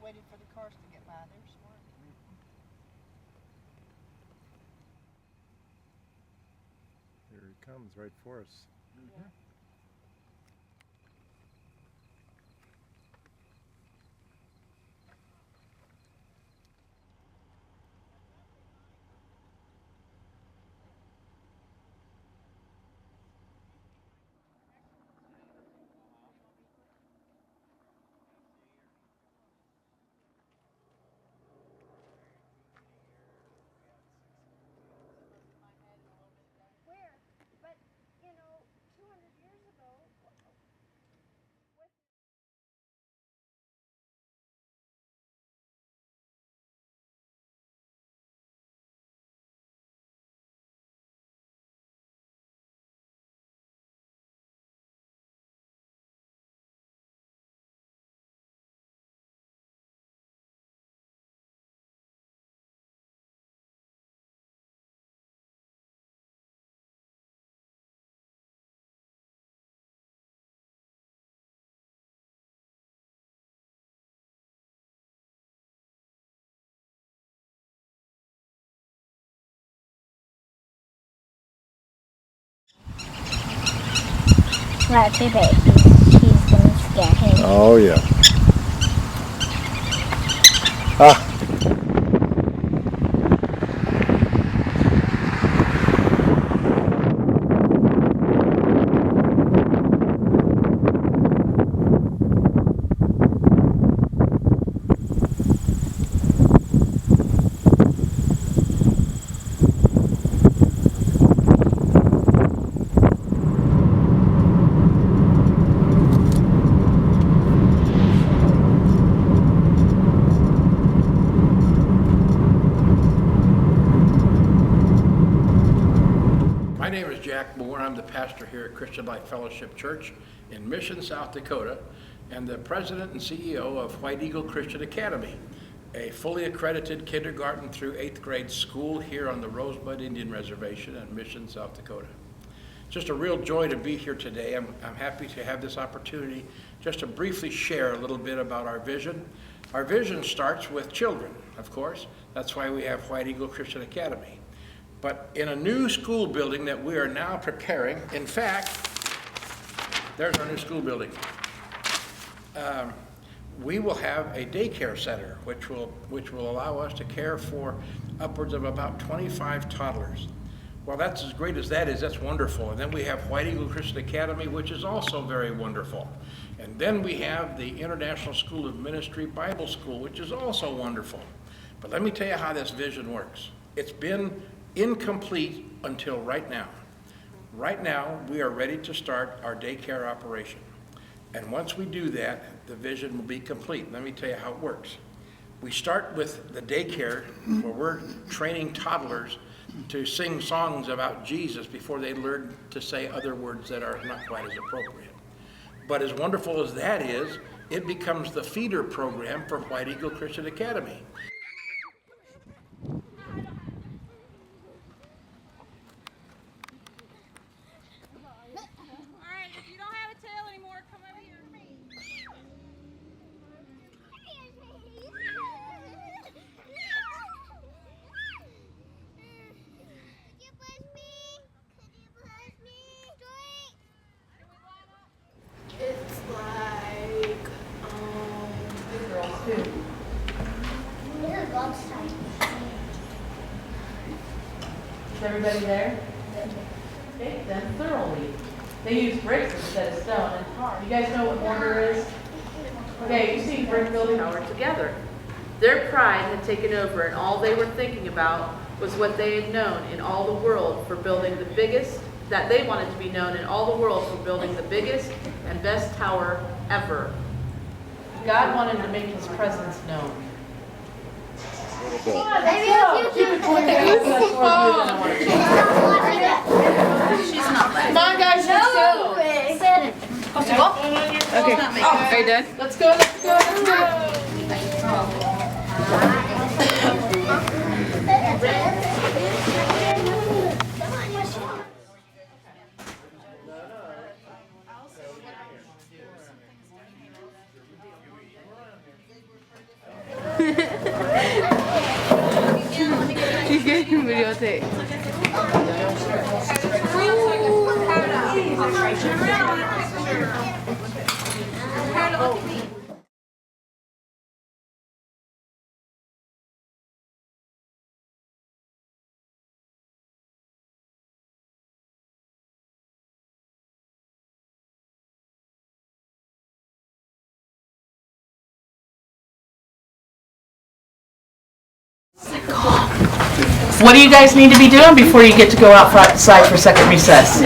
waited for the cars to get by. They're smart. Here he comes, right for us. Yeah. Where? But, you know, 200 years ago, Right, baby. He's gonna scare him. Oh, yeah. Ah. My name is Jack Moore. I'm the pastor here at Christian Life Fellowship Church in Mission, South Dakota, and the president and CEO of White Eagle Christian Academy, a fully accredited kindergarten through 8th grade school here on the Rosebud Indian Reservation in Mission, South Dakota. Just a real joy to be here today. I'm happy to have this opportunity just to briefly share a little bit about our vision. Our vision starts with children, of course. That's why we have White Eagle Christian Academy. But in a new school building that we are now preparing, in fact, there's our new school building. We will have a daycare center, which will allow us to care for upwards of about 25 toddlers. Well, that's as great as that is, that's wonderful. And then we have White Eagle Christian Academy, which is also very wonderful. And then we have the International School of Ministry Bible School, which is also wonderful. But let me tell you how this vision works. It's been incomplete until right now. Right now, we are ready to start our daycare operation. And once we do that, the vision will be complete. Let me tell you how it works. We start with the daycare where we're training toddlers to sing songs about Jesus before they learn to say other words that are not quite as appropriate. But as wonderful as that is, it becomes the feeder program for White Eagle Christian Academy. It's like, the girls too. Is everybody there? Bake them thoroughly. They use bricks instead of stone and tar. You guys know what mortar is? Okay, you see brick building power together. Their pride had taken over, and all they were thinking about was what they had known in all the world for building the biggest, that they wanted to be known in all the world for building the biggest and best tower ever. God wanted to make his presence known. Come on, let's go. Keep it going, guys. That's more blue than I want to change. She's not like. Come on, guys, let's go. Okay. Oh, are you done? Let's go, let's go, let's go. Videotape. What do you guys need to be doing before you get to go outside for second recess?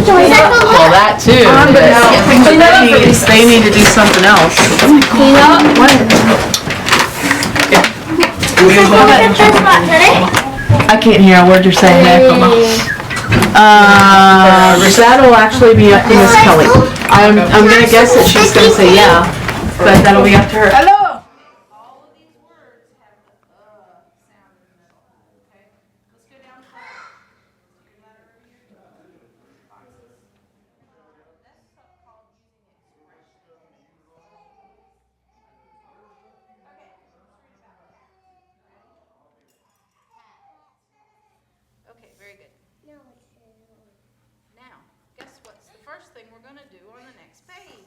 Well, that too. But they need to do something else. Clean up. I can't hear a word you're saying there. Rosetta will actually be up to Miss Kelly. I'm gonna guess that she's gonna say yeah, but that'll be up to her. Hello. Okay, very good. Now, guess what's the first thing we're going to do on the next page?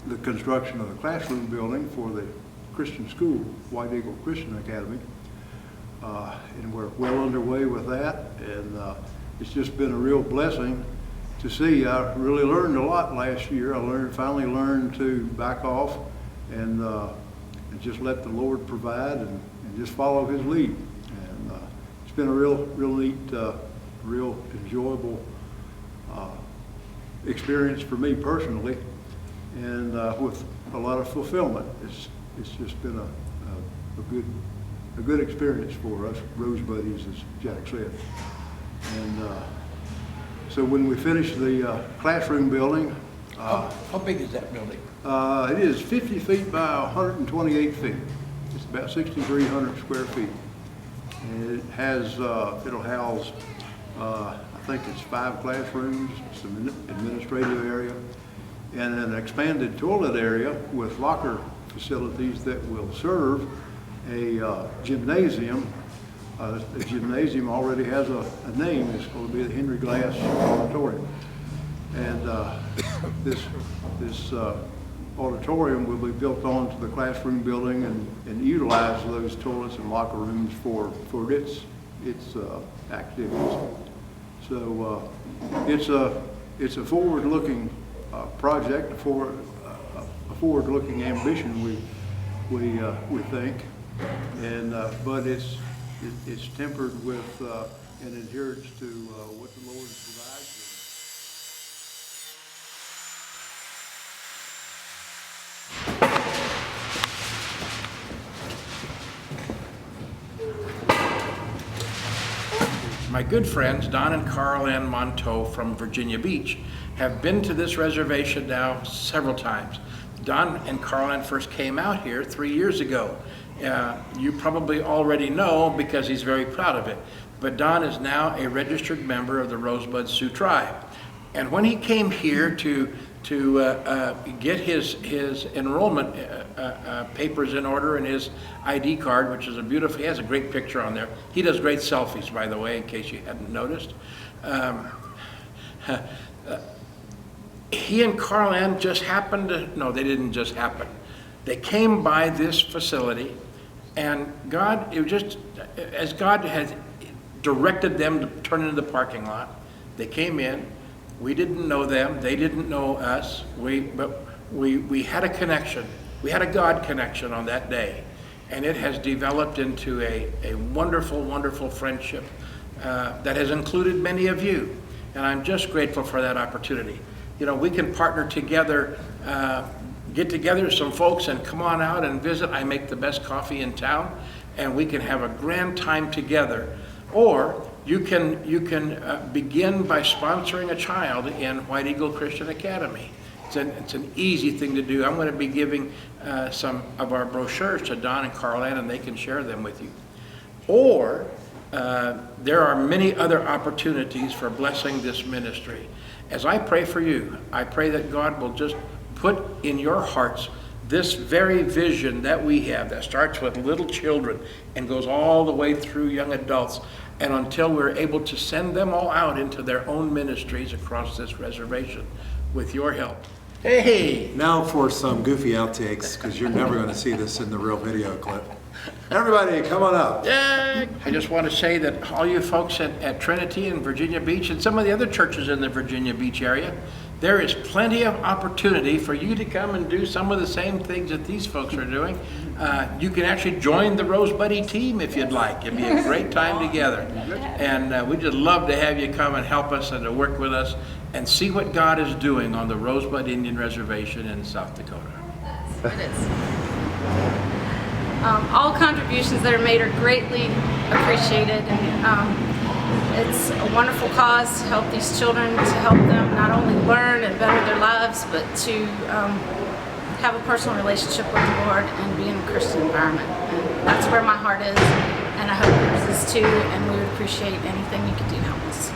The construction of the classroom building for the Christian school, White Eagle Christian Academy. And we're well underway with that, and it's just been a real blessing to see. I really learned a lot last year. I finally learned to back off and just let the Lord provide and just follow His lead. And it's been a real neat, real enjoyable experience for me personally, and with a lot of fulfillment. It's just been a good experience for us Rosebuddies, as Jack said. And so when we finish the classroom building, How big is that building? it is 50 feet by 128 feet. It's about 6,300 square feet. And it has, it'll house, I think it's 5 classrooms, some administrative area, and an expanded toilet area with locker facilities that will serve a gymnasium. The gymnasium already has a name. It's going to be the Henry Glass Auditorium. And this auditorium will be built onto the classroom building and utilize those toilets and locker rooms for its activities. So it's a forward-looking project, a forward-looking ambition we think, and but it's tempered with an adherence to what the Lord provides. My good friends, Don and Carl Ann Monteau from Virginia Beach, have been to this reservation now several times. Don and Carl Ann first came out here 3 years ago. You probably already know because he's very proud of it. But Don is now a registered member of the Rosebud Sioux tribe. And when he came here to get his enrollment papers in order and his ID card, which is he has a great picture on there. He does great selfies, by the way, in case you hadn't noticed. He and Carl Ann just happened to, no, they didn't just happen. They came by this facility, and God, it was just, as God had directed them to turn into the parking lot, they came in. We didn't know them, they didn't know us, but we had a connection. We had a God connection on that day. And it has developed into a wonderful, wonderful friendship that has included many of you. And I'm just grateful for that opportunity. You know, we can partner together, get together some folks and come on out and visit. I make the best coffee in town, and we can have a grand time together. Or you can begin by sponsoring a child in White Eagle Christian Academy. It's an easy thing to do. I'm going to be giving some of our brochures to Don and Carlette, and they can share them with you. Or there are many other opportunities for blessing this ministry. As I pray for you, I pray that God will just put in your hearts this very vision that we have that starts with little children and goes all the way through young adults, and until we're able to send them all out into their own ministries across this reservation with your help. Hey! Now for some goofy outtakes, because you're never going to see this in the real video clip. Everybody, come on up. Yeah. I just want to say that all you folks at Trinity and Virginia Beach and some of the other churches in the Virginia Beach area, there is plenty of opportunity for you to come and do some of the same things that these folks are doing. You can actually join the Rosebud team if you'd like. It'd be a great time together. And we'd just love to have you come and help us and to work with us and see what God is doing on the Rosebud Indian Reservation in South Dakota. It is. All contributions that are made are greatly appreciated, and it's a wonderful cause to help these children, to help them not only learn and better their lives, but to have a personal relationship with the Lord and be in a Christian environment. And that's where my heart is, and I hope yours is too, and we would appreciate anything you could do to help us.